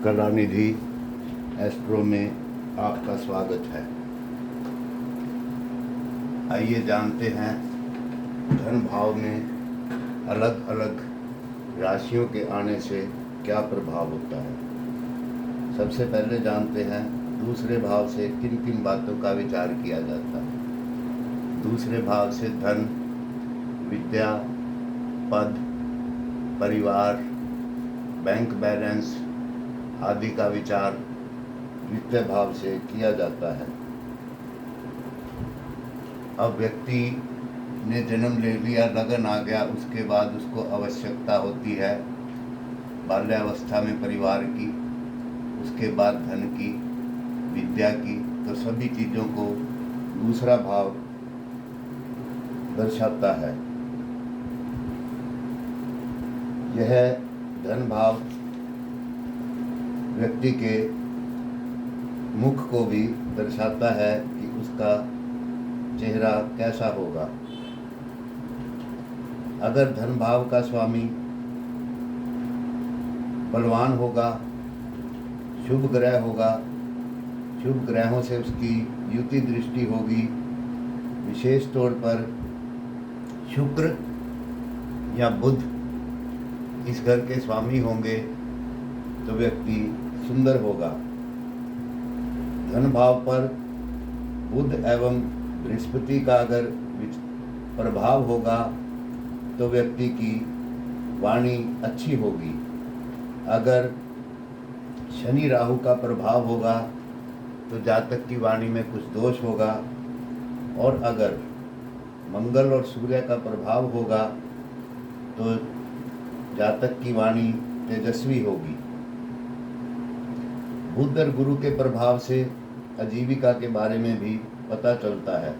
Kalanidhi astro में आपका स्वागत है। आइए जानते हैं धन भाव में अलग अलग राशियों के आने से क्या प्रभाव होता है। सबसे पहले जानते हैं दूसरे भाव से किन किन बातों का विचार किया जाता है। दूसरे भाव से धन, विद्या, पद, परिवार, बैंक बैलेंस आदि का विचार द्वितीय भाव से किया जाता है। अब व्यक्ति ने जन्म ले लिया, लगन आ गया, उसके बाद उसको आवश्यकता होती है बाल्यावस्था में परिवार की, उसके बाद धन की, विद्या की। तो सभी चीज़ों को दूसरा भाव दर्शाता है। यह धन भाव व्यक्ति के मुख को भी दर्शाता है कि उसका चेहरा कैसा होगा। अगर धन भाव का स्वामी बलवान होगा, शुभ ग्रह होगा, शुभ ग्रहों से उसकी युति दृष्टि होगी, विशेष तौर पर शुक्र या बुध इस घर के स्वामी होंगे तो व्यक्ति सुंदर होगा। धन भाव पर बुध एवं बृहस्पति का अगर प्रभाव होगा तो व्यक्ति की वाणी अच्छी होगी। अगर शनि राहु का प्रभाव होगा तो जातक की वाणी में कुछ दोष होगा, और अगर मंगल और सूर्य का प्रभाव होगा तो जातक की वाणी तेजस्वी होगी। बुध और गुरु के प्रभाव से आजीविका के बारे में भी पता चलता है।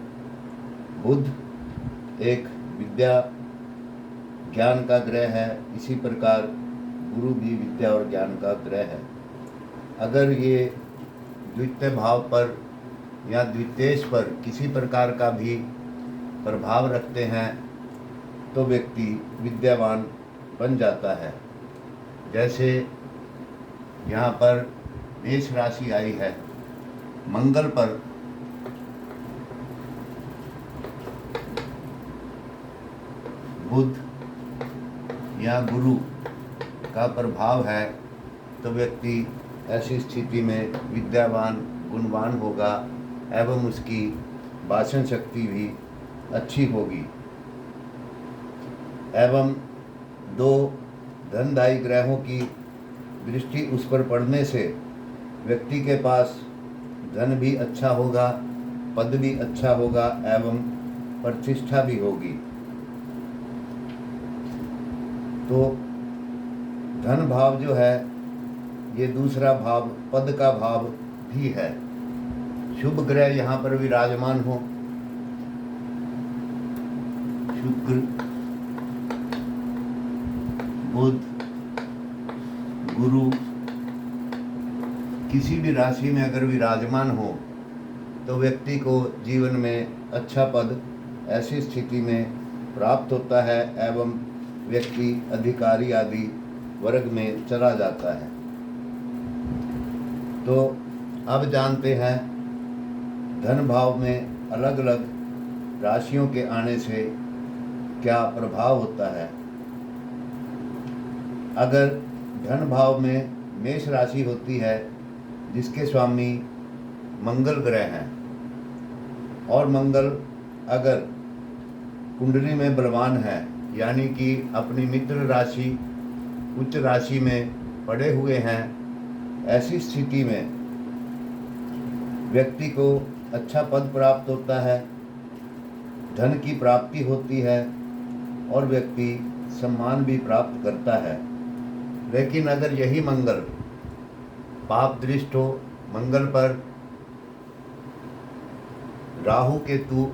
बुध एक विद्या ज्ञान का ग्रह है, इसी प्रकार गुरु भी विद्या और ज्ञान का ग्रह है। अगर ये द्वितीय भाव पर या द्वितेश पर किसी प्रकार का भी प्रभाव रखते हैं तो व्यक्ति विद्यावान बन जाता है। जैसे यहाँ पर मेष राशि आई है, मंगल पर बुध या गुरु का प्रभाव है तो व्यक्ति ऐसी स्थिति में विद्यावान, गुणवान होगा एवं उसकी भाषण शक्ति भी अच्छी होगी। एवं दो धनदायी ग्रहों की दृष्टि उस पर पड़ने से व्यक्ति के पास धन भी अच्छा होगा, पद भी अच्छा होगा एवं प्रतिष्ठा भी होगी। तो धन भाव जो है ये दूसरा भाव पद का भाव भी है। शुभ ग्रह यहाँ पर विराजमान हो, शुक्र, बुध, गुरु किसी भी राशि में अगर विराजमान हो तो व्यक्ति को जीवन में अच्छा पद ऐसी स्थिति में प्राप्त होता है एवं व्यक्ति अधिकारी आदि वर्ग में चला जाता है। तो अब जानते हैं धन भाव में अलग अलग राशियों के आने से क्या प्रभाव होता है। अगर धन भाव में मेष राशि होती है जिसके स्वामी मंगल ग्रह हैं, और मंगल अगर कुंडली में बलवान है यानी कि अपनी मित्र राशि उच्च राशि में पड़े हुए हैं, ऐसी स्थिति में व्यक्ति को अच्छा पद प्राप्त होता है, धन की प्राप्ति होती है और व्यक्ति सम्मान भी प्राप्त करता है। लेकिन अगर यही मंगल पाप दृष्ट हो, मंगल पर राहु केतु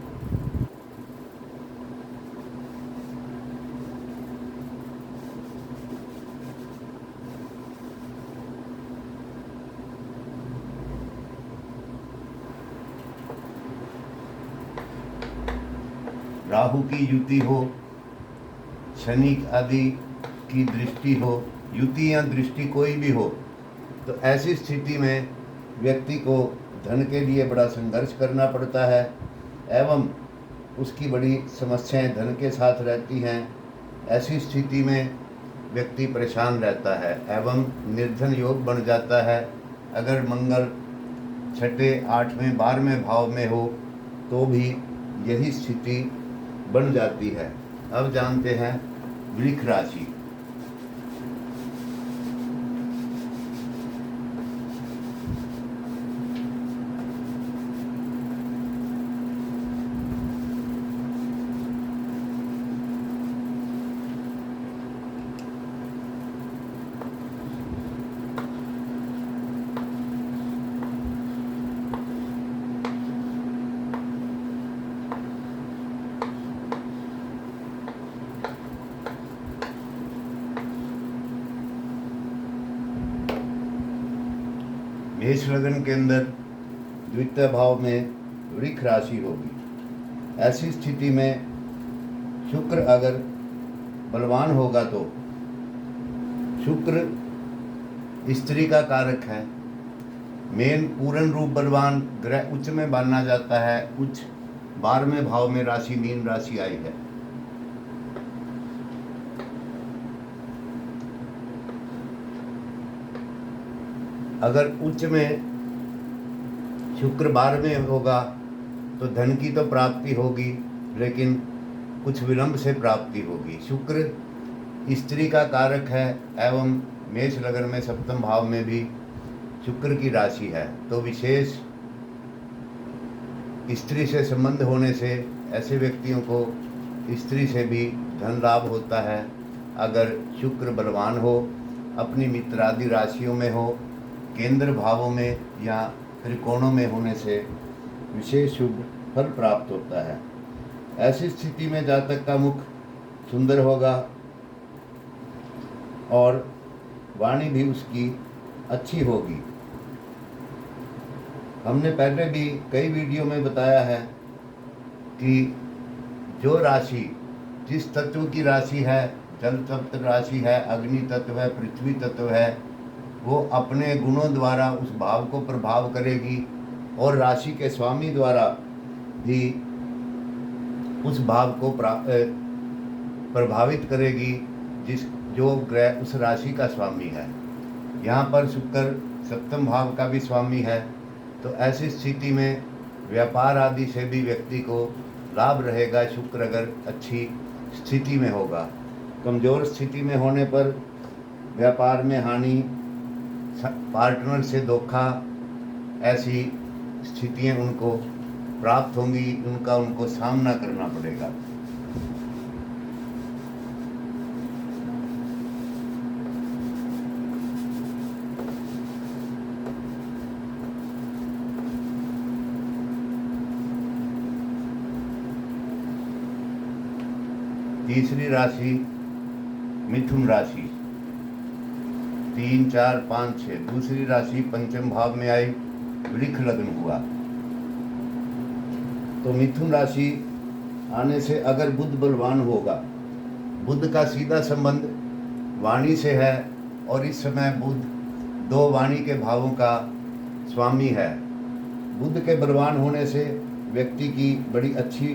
राहु की युति हो, शनि आदि की दृष्टि हो, युति या दृष्टि कोई भी हो, तो ऐसी स्थिति में व्यक्ति को धन के लिए बड़ा संघर्ष करना पड़ता है एवं उसकी बड़ी समस्याएं धन के साथ रहती हैं। ऐसी स्थिति में व्यक्ति परेशान रहता है एवं निर्धन योग बन जाता है। अगर मंगल छठे, आठवें, 12वें भाव में हो तो भी यही स्थिति बन जाती है। अब जानते हैं वृष राशि। मेष लग्न के अंदर द्वितीय भाव में वृष राशि होगी। ऐसी स्थिति में शुक्र अगर बलवान होगा तो शुक्र स्त्री का कारक है। मेन पूर्ण रूप बलवान ग्रह उच्च में माना जाता है। उच्च 12वें भाव में राशि मीन राशि आई है। अगर उच्च में शुक्र 12वें होगा तो धन की तो प्राप्ति होगी, लेकिन कुछ विलंब से प्राप्ति होगी। शुक्र स्त्री का कारक है एवं मेष लग्न में 7वें भाव में भी शुक्र की राशि है, तो विशेष स्त्री से संबंध होने से ऐसे व्यक्तियों को स्त्री से भी धन लाभ होता है। अगर शुक्र बलवान हो, अपनी मित्र आदि राशियों में हो, केंद्र भावों में या त्रिकोणों में होने से विशेष शुभ फल प्राप्त होता है। ऐसी स्थिति में जातक का मुख सुंदर होगा और वाणी भी उसकी अच्छी होगी। हमने पहले भी कई वीडियो में बताया है कि जो राशि जिस तत्व की राशि है, जल तत्व राशि है, अग्नि तत्व है, पृथ्वी तत्व है, वो अपने गुणों द्वारा उस भाव को प्रभाव करेगी और राशि के स्वामी द्वारा भी उस भाव को प्रभावित करेगी जो ग्रह उस राशि का स्वामी है। यहाँ पर शुक्र 7वें भाव का भी स्वामी है, तो ऐसी स्थिति में व्यापार आदि से भी व्यक्ति को लाभ रहेगा। शुक्र अगर अच्छी स्थिति में होगा। कमज़ोर स्थिति में होने पर व्यापार में हानि, पार्टनर से धोखा, ऐसी स्थितियां उनको प्राप्त होंगी, उनको सामना करना पड़ेगा। तीसरी राशि मिथुन राशि 3, 4, 5, 6। दूसरी राशि 5वें भाव में आई, वृष लग्न हुआ। तो मिथुन राशि आने से अगर बुध बलवान होगा, बुध का सीधा संबंध वाणी से है और इस समय बुध 2 वाणी के भावों का स्वामी है। बुध के बलवान होने से व्यक्ति की बड़ी अच्छी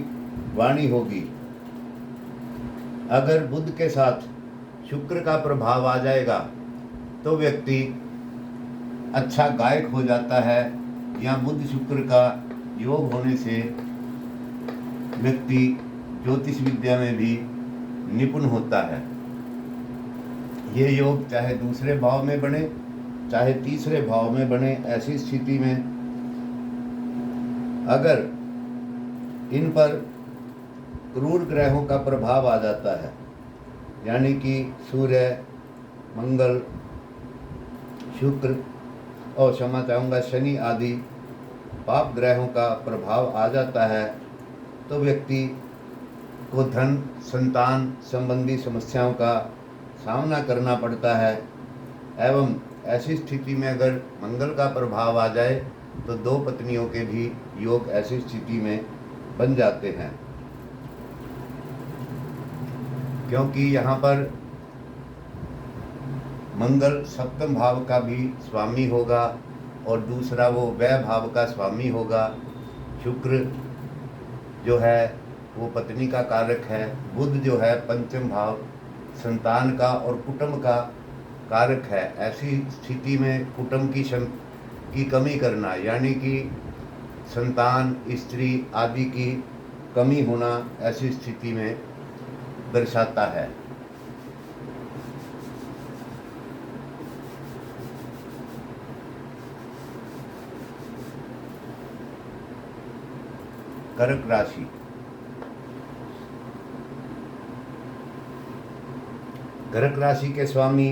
वाणी होगी। अगर बुध के साथ शुक्र का प्रभाव आ जाएगा तो व्यक्ति अच्छा गायक हो जाता है, या बुध शुक्र का योग होने से व्यक्ति ज्योतिष विद्या में भी निपुण होता है। ये योग चाहे दूसरे भाव में बने चाहे तीसरे भाव में बने, ऐसी स्थिति में अगर इन पर क्रूर ग्रहों का प्रभाव आ जाता है, यानी कि सूर्य, मंगल, शुक्र और क्षमा चाहूँगा शनि आदि पाप ग्रहों का प्रभाव आ जाता है, तो व्यक्ति को धन, संतान संबंधी समस्याओं का सामना करना पड़ता है। एवं ऐसी स्थिति में अगर मंगल का प्रभाव आ जाए तो 2 पत्नियों के भी योग ऐसी स्थिति में बन जाते हैं, क्योंकि यहाँ पर मंगल सप्तम भाव का भी स्वामी होगा और दूसरा वो व्यय भाव का स्वामी होगा। शुक्र जो है वो पत्नी का कारक है। बुध जो है पंचम भाव संतान का और कुटुंब का कारक है। ऐसी स्थिति में कुटुंब की कमी करना यानी कि संतान, स्त्री आदि की कमी होना ऐसी स्थिति में दर्शाता है। कर्क राशि। कर्क राशि के स्वामी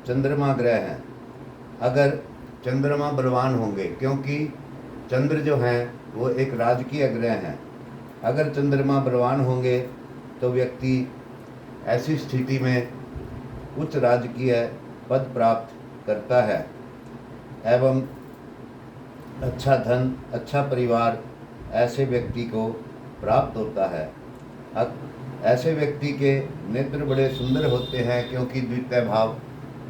चंद्रमा ग्रह हैं। अगर चंद्रमा बलवान होंगे, क्योंकि चंद्र जो हैं वो एक राजकीय ग्रह हैं, अगर चंद्रमा बलवान होंगे तो व्यक्ति ऐसी स्थिति में उच्च राजकीय पद प्राप्त करता है एवं अच्छा धन, अच्छा परिवार ऐसे व्यक्ति को प्राप्त होता है। ऐसे व्यक्ति के नेत्र बड़े सुंदर होते हैं, क्योंकि द्वितीय भाव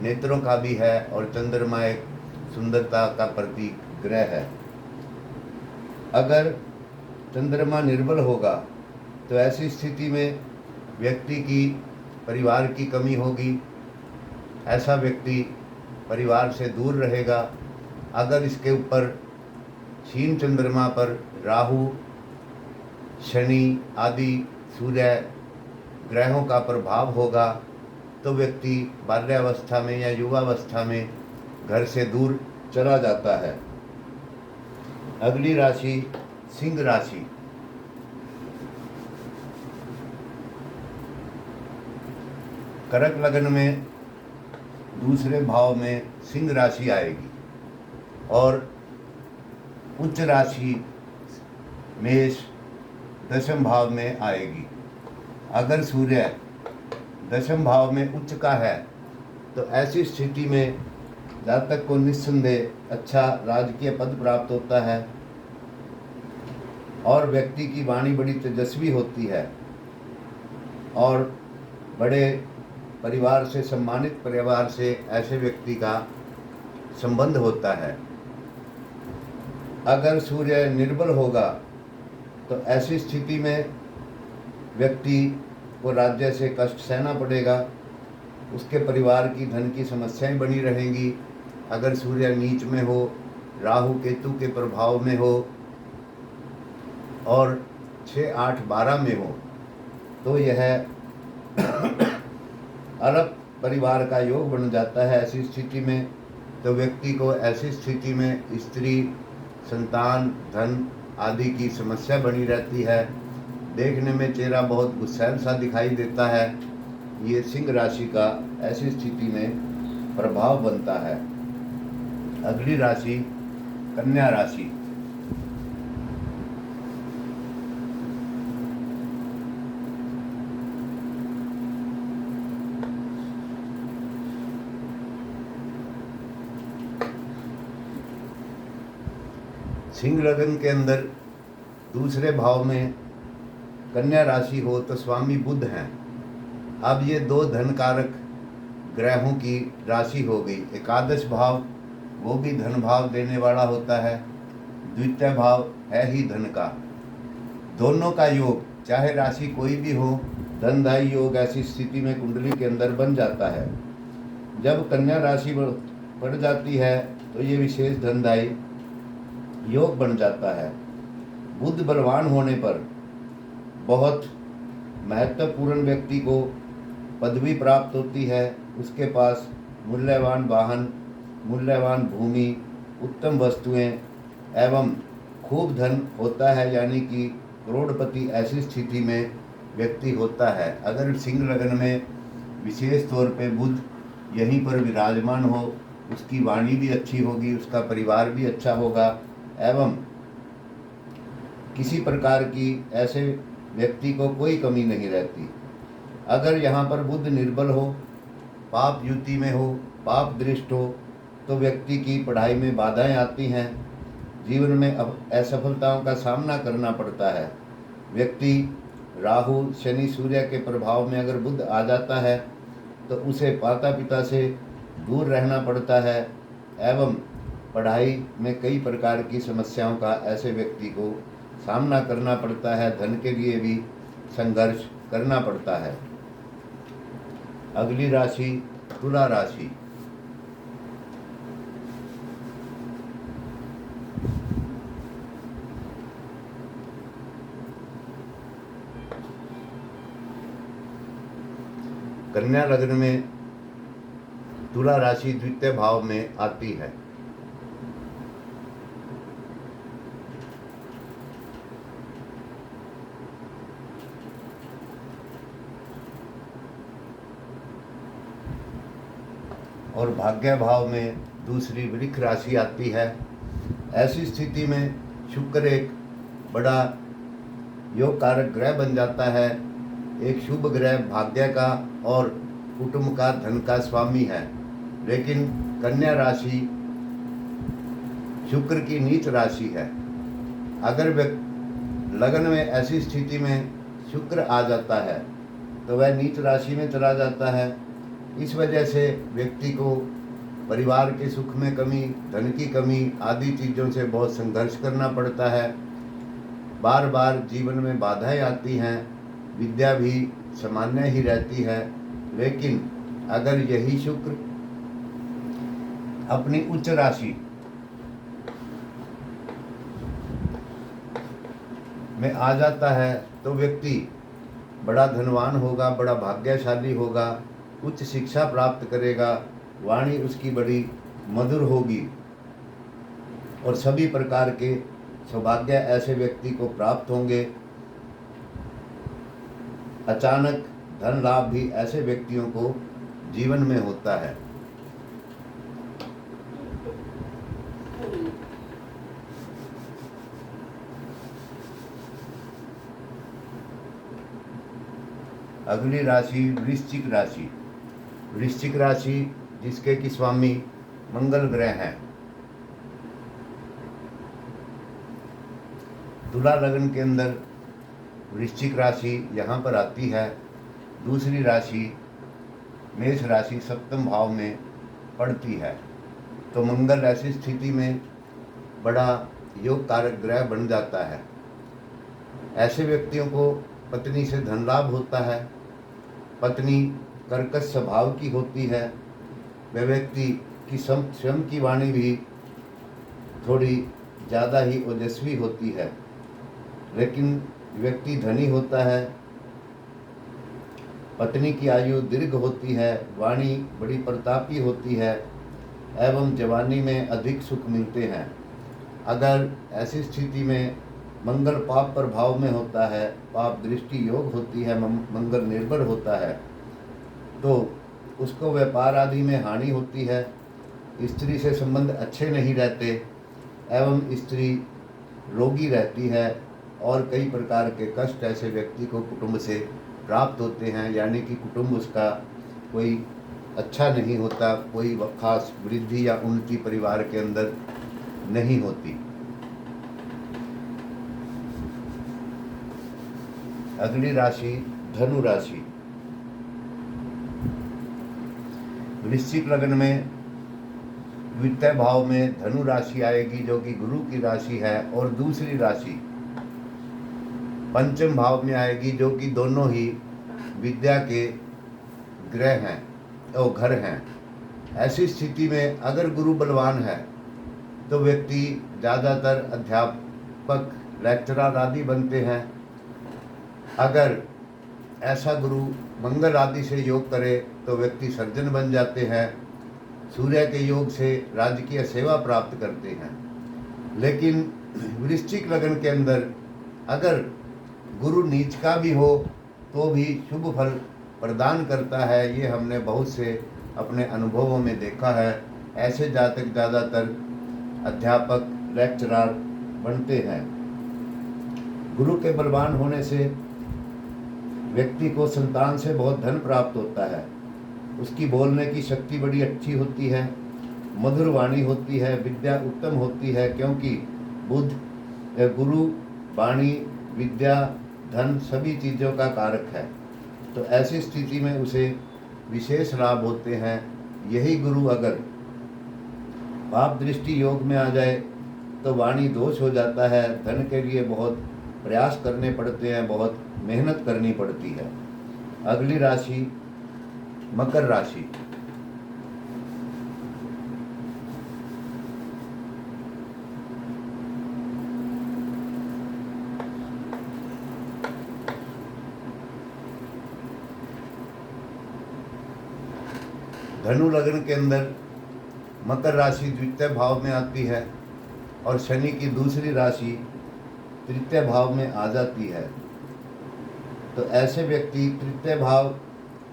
नेत्रों का भी है और चंद्रमा एक सुंदरता का प्रतीक ग्रह है। अगर चंद्रमा निर्बल होगा तो ऐसी स्थिति में व्यक्ति की परिवार की कमी होगी। ऐसा व्यक्ति परिवार से दूर रहेगा। अगर इसके ऊपर क्षीण चंद्रमा पर राहु, शनि आदि सूर्य ग्रहों का प्रभाव होगा तो व्यक्ति बाल्यावस्था में या युवावस्था में घर से दूर चला जाता है। अगली राशि सिंह राशि। कर्क लग्न में दूसरे भाव में सिंह राशि आएगी और उच्च राशि मेष दशम भाव में आएगी। अगर सूर्य दशम भाव में उच्च का है तो ऐसी स्थिति में जातक को निस्संदेह अच्छा राजकीय पद प्राप्त होता है और व्यक्ति की वाणी बड़ी तेजस्वी होती है और बड़े परिवार से, सम्मानित परिवार से ऐसे व्यक्ति का संबंध होता है। अगर सूर्य निर्बल होगा तो ऐसी स्थिति में व्यक्ति को राज्य से कष्ट सहना पड़ेगा, उसके परिवार की धन की समस्याएं बनी रहेंगी। अगर सूर्य नीच में हो, राहु केतु के प्रभाव में हो और 6, 8, 12 में हो तो यह अरब परिवार का योग बन जाता है। ऐसी स्थिति में तो व्यक्ति को ऐसी स्थिति में स्त्री, संतान, धन आदि की समस्या बनी रहती है। देखने में चेहरा बहुत गुस्सैल सा दिखाई देता है। ये सिंह राशि का ऐसी स्थिति में प्रभाव बनता है। अगली राशि कन्या राशि। सिंह लग्न के अंदर दूसरे भाव में कन्या राशि हो तो स्वामी बुध हैं। अब ये दो धन कारक ग्रहों की राशि हो गई। एकादश भाव वो भी धन भाव देने वाला होता है, द्वितीय भाव है ही धन का। दोनों का योग चाहे राशि कोई भी हो, धनदायी योग ऐसी स्थिति में कुंडली के अंदर बन जाता है। जब कन्या राशि बढ़ जाती है तो ये विशेष धनदायी योग बन जाता है। बुध बलवान होने पर बहुत महत्वपूर्ण व्यक्ति को पदवी प्राप्त होती है। उसके पास मूल्यवान वाहन, मूल्यवान भूमि, उत्तम वस्तुएं एवं खूब धन होता है, यानी कि करोड़पति ऐसी स्थिति में व्यक्ति होता है। अगर सिंह लग्न में विशेष तौर पे बुध यहीं पर विराजमान हो, उसकी वाणी भी अच्छी होगी, उसका परिवार भी अच्छा होगा एवं किसी प्रकार की ऐसे व्यक्ति को कोई कमी नहीं रहती। अगर यहाँ पर बुध निर्बल हो, पाप युति में हो, पाप दृष्ट हो तो व्यक्ति की पढ़ाई में बाधाएं आती हैं, जीवन में अब असफलताओं का सामना करना पड़ता है। व्यक्ति राहु, शनि, सूर्य के प्रभाव में अगर बुध आ जाता है तो उसे माता पिता से दूर रहना पड़ता है एवं पढ़ाई में कई प्रकार की समस्याओं का ऐसे व्यक्ति को सामना करना पड़ता है। धन के लिए भी संघर्ष करना पड़ता है। अगली राशि तुला राशि। कन्या लग्न में तुला राशि द्वितीय भाव में आती है। और भाग्य भाव में दूसरी वृक्ष राशि आती है। ऐसी स्थिति में शुक्र एक बड़ा योग कारक ग्रह बन जाता है। एक शुभ ग्रह भाग्य का और कुटुंब का, धन का स्वामी है। लेकिन कन्या राशि शुक्र की नीच राशि है। अगर लगन में ऐसी स्थिति में शुक्र आ जाता है तो वह नीच राशि में चला जाता है। इस वजह से व्यक्ति को परिवार के सुख में कमी, धन की कमी आदि चीज़ों से बहुत संघर्ष करना पड़ता है। बार बार जीवन में बाधाएं आती हैं। विद्या भी सामान्य ही रहती है। लेकिन अगर यही शुक्र अपनी उच्च राशि में आ जाता है तो व्यक्ति बड़ा धनवान होगा, बड़ा भाग्यशाली होगा, उच्च शिक्षा प्राप्त करेगा, वाणी उसकी बड़ी मधुर होगी और सभी प्रकार के सौभाग्य ऐसे व्यक्ति को प्राप्त होंगे। अचानक धन लाभ भी ऐसे व्यक्तियों को जीवन में होता है। अगली राशि वृश्चिक राशि। वृश्चिक राशि जिसके कि स्वामी मंगल ग्रह हैं। तुला लग्न के अंदर वृश्चिक राशि यहाँ पर आती है। दूसरी राशि मेष राशि सप्तम भाव में पड़ती है। तो मंगल ऐसी स्थिति में बड़ा योग कारक ग्रह बन जाता है। ऐसे व्यक्तियों को पत्नी से धन लाभ होता है। पत्नी कर्कश स्वभाव की होती है। वह व्यक्ति की स्वयं की वाणी भी थोड़ी ज़्यादा ही ओजस्वी होती है। लेकिन व्यक्ति धनी होता है। पत्नी की आयु दीर्घ होती है, वाणी बड़ी प्रतापी होती है एवं जवानी में अधिक सुख मिलते हैं। अगर ऐसी स्थिति में मंगल पाप प्रभाव में होता है, पाप दृष्टि योग होती है, मंगल निर्भर होता है, तो उसको व्यापार आदि में हानि होती है। स्त्री से संबंध अच्छे नहीं रहते एवं स्त्री रोगी रहती है और कई प्रकार के कष्ट ऐसे व्यक्ति को कुटुंब से प्राप्त होते हैं। यानी कि कुटुंब उसका कोई अच्छा नहीं होता, कोई खास वृद्धि या उन्नति परिवार के अंदर नहीं होती। अगली राशि धनु राशि। वृश्चिक लग्न में द्वितीय भाव में धनु राशि आएगी जो कि गुरु की राशि है। और दूसरी राशि पंचम भाव में आएगी जो कि दोनों ही विद्या के ग्रह हैं और घर हैं। ऐसी स्थिति में अगर गुरु बलवान है तो व्यक्ति ज़्यादातर अध्यापक, लेक्चरर आदि बनते हैं। अगर ऐसा गुरु मंगल आदि से योग करे तो व्यक्ति सर्जन बन जाते हैं। सूर्य के योग से राजकीय सेवा प्राप्त करते हैं। लेकिन वृश्चिक लग्न के अंदर अगर गुरु नीच का भी हो तो भी शुभ फल प्रदान करता है। ये हमने बहुत से अपने अनुभवों में देखा है। ऐसे जातक ज़्यादातर अध्यापक, लेक्चरर बनते हैं। गुरु के बलवान होने से व्यक्ति को संतान से बहुत धन प्राप्त होता है। उसकी बोलने की शक्ति बड़ी अच्छी होती है, मधुर वाणी होती है, विद्या उत्तम होती है, क्योंकि बुध गुरु वाणी, विद्या, धन सभी चीज़ों का कारक है। तो ऐसी स्थिति में उसे विशेष लाभ होते हैं। यही गुरु अगर पाप दृष्टि योग में आ जाए तो वाणी दोष हो जाता है। धन के लिए बहुत प्रयास करने पड़ते हैं, बहुत मेहनत करनी पड़ती है। अगली राशि मकर राशि। धनु लग्न के अंदर मकर राशि द्वितीय भाव में आती है और शनि की दूसरी राशि तृतीय भाव में आ जाती है। तो ऐसे व्यक्ति तृतीय भाव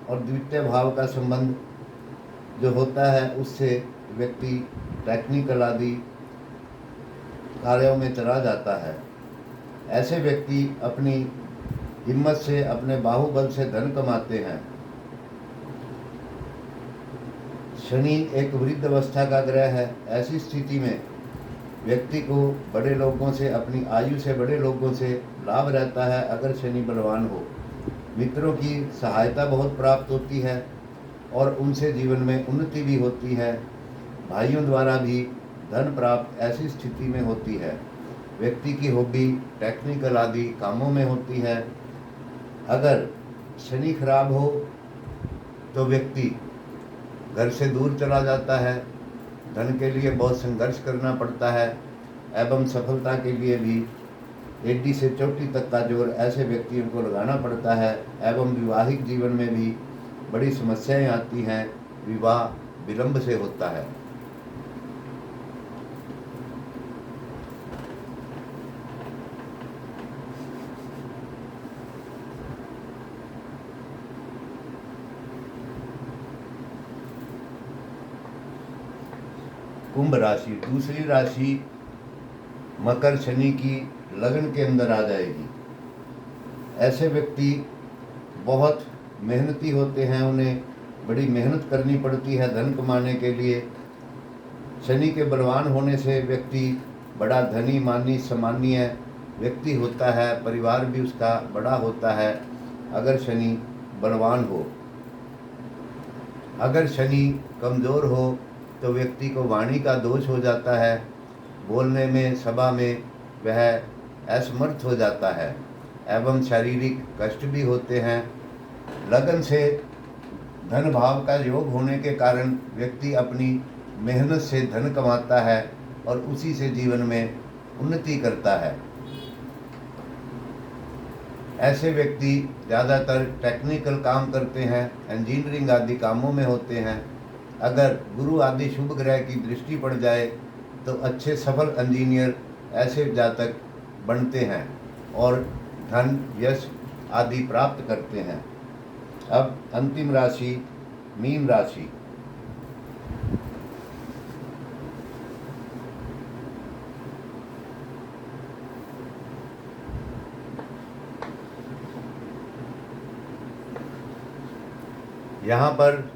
और द्वितीय भाव का संबंध जो होता है उससे व्यक्ति टेक्निकल आदि कार्यों में चला जाता है। ऐसे व्यक्ति अपनी हिम्मत से, अपने बाहुबल से धन कमाते हैं। शनि एक वृद्ध अवस्था का ग्रह है। ऐसी स्थिति में व्यक्ति को बड़े लोगों से, अपनी आयु से बड़े लोगों से लाभ रहता है अगर शनि बलवान हो। मित्रों की सहायता बहुत प्राप्त होती है और उनसे जीवन में उन्नति भी होती है। भाइयों द्वारा भी धन प्राप्त ऐसी स्थिति में होती है। व्यक्ति की हॉबी टेक्निकल आदि कामों में होती है। अगर शनि खराब हो तो व्यक्ति घर से दूर चला जाता है, धन के लिए बहुत संघर्ष करना पड़ता है एवं सफलता के लिए भी एडी से चोटी तक का जोर ऐसे व्यक्तियों को लगाना पड़ता है। एवं विवाहिक जीवन में भी बड़ी समस्याएं आती हैं, विवाह विलंब से होता है। कुंभ राशि दूसरी राशि मकर शनि की लगन के अंदर आ जाएगी। ऐसे व्यक्ति बहुत मेहनती होते हैं, उन्हें बड़ी मेहनत करनी पड़ती है धन कमाने के लिए। शनि के बलवान होने से व्यक्ति बड़ा धनी, मानी, सम्मानीय व्यक्ति होता है। परिवार भी उसका बड़ा होता है अगर शनि बलवान हो। अगर शनि कमज़ोर हो तो व्यक्ति को वाणी का दोष हो जाता है। बोलने में, सभा में वह असमर्थ हो जाता है एवं शारीरिक कष्ट भी होते हैं। लगन से धन भाव का योग होने के कारण व्यक्ति अपनी मेहनत से धन कमाता है और उसी से जीवन में उन्नति करता है। ऐसे व्यक्ति ज़्यादातर टेक्निकल काम करते हैं, इंजीनियरिंग आदि कामों में होते हैं। अगर गुरु आदि शुभ ग्रह की दृष्टि पड़ जाए तो अच्छे सफल इंजीनियर ऐसे जातक बनते हैं और धन, यश आदि प्राप्त करते हैं। अब अंतिम राशि मीन राशि। यहाँ पर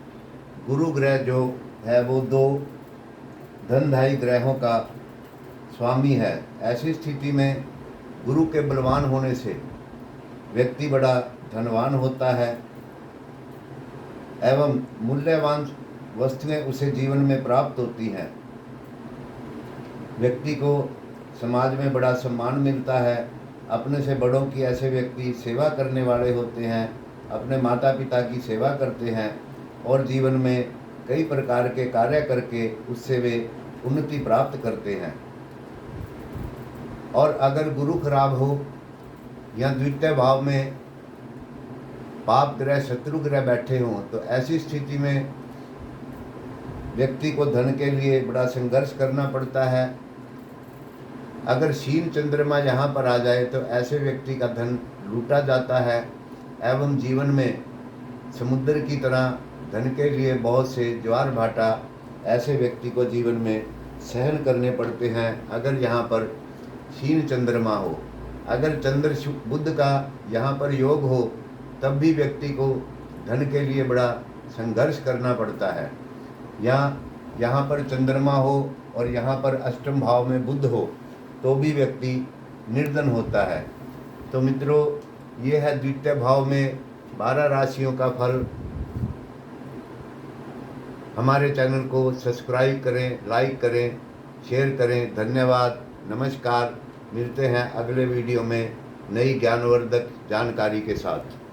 गुरु ग्रह जो है वो दो धनदायी ग्रहों का स्वामी है। ऐसी स्थिति में गुरु के बलवान होने से व्यक्ति बड़ा धनवान होता है एवं मूल्यवान वस्तुएं उसे जीवन में प्राप्त होती हैं। व्यक्ति को समाज में बड़ा सम्मान मिलता है। अपने से बड़ों की ऐसे व्यक्ति सेवा करने वाले होते हैं, अपने माता पिता की सेवा करते हैं और जीवन में कई प्रकार के कार्य करके उससे वे उन्नति प्राप्त करते हैं। और अगर गुरु खराब हो या द्वितीय भाव में पाप ग्रह, शत्रु ग्रह बैठे हों तो ऐसी स्थिति में व्यक्ति को धन के लिए बड़ा संघर्ष करना पड़ता है। अगर शीन चंद्रमा यहाँ पर आ जाए तो ऐसे व्यक्ति का धन लूटा जाता है एवं जीवन में समुद्र की तरह धन के लिए बहुत से ज्वार भाटा ऐसे व्यक्ति को जीवन में सहन करने पड़ते हैं। अगर यहाँ पर शीन चंद्रमा हो, अगर चंद्र बुध का यहाँ पर योग हो तब भी व्यक्ति को धन के लिए बड़ा संघर्ष करना पड़ता है। या यहाँ पर चंद्रमा हो और यहाँ पर अष्टम भाव में बुध हो तो भी व्यक्ति निर्धन होता है। तो मित्रों, ये है द्वितीय भाव में 12 राशियों का फल। हमारे चैनल को सब्सक्राइब करें, लाइक करें, शेयर करें। धन्यवाद, नमस्कार। मिलते हैं अगले वीडियो में नई ज्ञानवर्धक जानकारी के साथ।